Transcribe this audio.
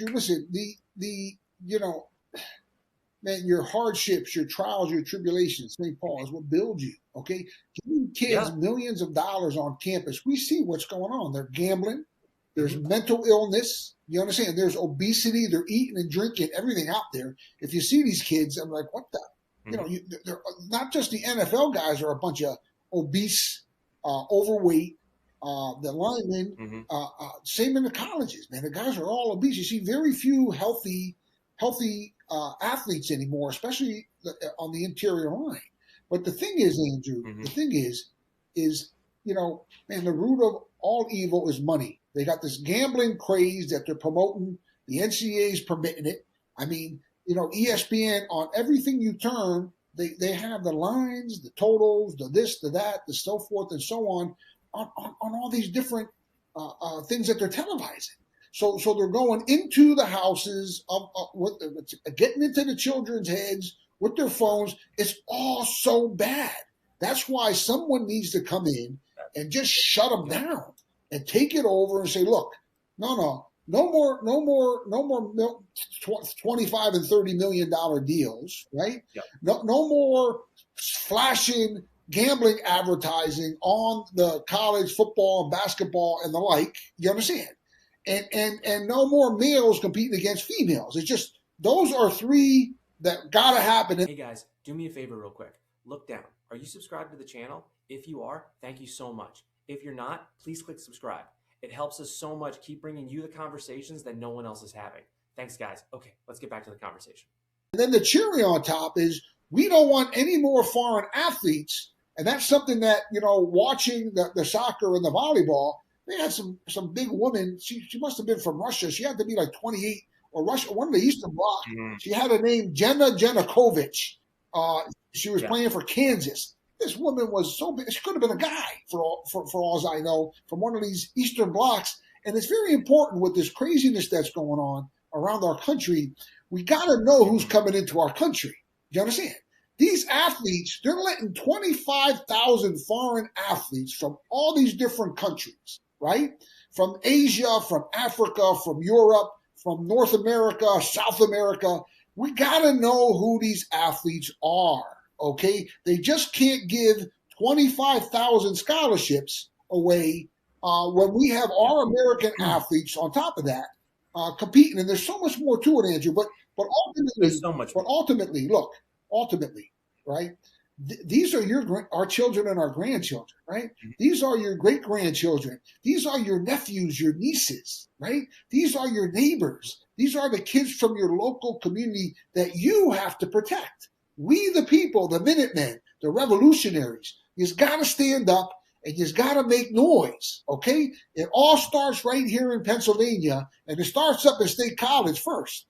Andrew, listen, you know, man, your hardships, your trials, your tribulations, St. Paul, is what builds you, okay? Giving kids millions of dollars on campus, we see what's going on. They're gambling. There's mental illness. You understand? There's obesity. They're eating and drinking everything out there. If you see these kids, I'm like, what the? You know, they're not just the NFL guys are a bunch of obese, overweight. The linemen, same in the colleges, man. The guys are all obese. You see very few healthy athletes anymore, especially on the interior line. But the thing is, Andrew, the thing is, you know, man, the root of all evil is money. They got this gambling craze that they're promoting. The NCAA is permitting it. I mean, you know, ESPN, on everything you turn, they have the lines, the totals, the this, the that, the so forth and so on all these different things that they're televising. So they're going into the houses, getting into the children's heads with their phones. It's all so bad. That's why someone needs to come in and just shut them down and take it over and say, look, no more $25 and $30 million deals, right? Yep. No more flashing gambling advertising on the college football and basketball and the like. You understand? And no more males competing against females. It's just those are three that gotta happen. Hey guys, do me a favor real quick. Look down. Are you subscribed to the channel? If you are, thank you so much. If you're not, please click subscribe. It helps us so much keep bringing you the conversations that no one else is having. Thanks, guys. Okay, let's get back to the conversation. And then the cherry on top is we don't want any more foreign athletes. And that's something that, you know, watching the soccer and the volleyball, they had some big woman. She must have been from Russia. She had to be like 28 or Russia, one of the Eastern Bloc. She had a name, Jenna Janakovic. She was playing for Kansas. This woman was so big. She could have been a guy for all as I know, from one of these Eastern Blocs. And it's very important with this craziness that's going on around our country. We got to know who's coming into our country. You understand? These athletes, they're letting 25,000 foreign athletes from all these different countries, right? From Asia, from Africa, from Europe, from North America, South America. We got to know who these athletes are, okay? They just can't give 25,000 scholarships away when we have our American athletes on top of that competing. And there's so much more to it, Andrew. But ultimately, ultimately, right? These are our children and our grandchildren, right? These are your great-grandchildren. These are your nephews, your nieces, right? These are your neighbors. These are the kids from your local community that you have to protect. We, the people, the Minutemen, the revolutionaries, you've got to stand up and you've got to make noise, okay? It all starts right here in Pennsylvania, and it starts up at State College first.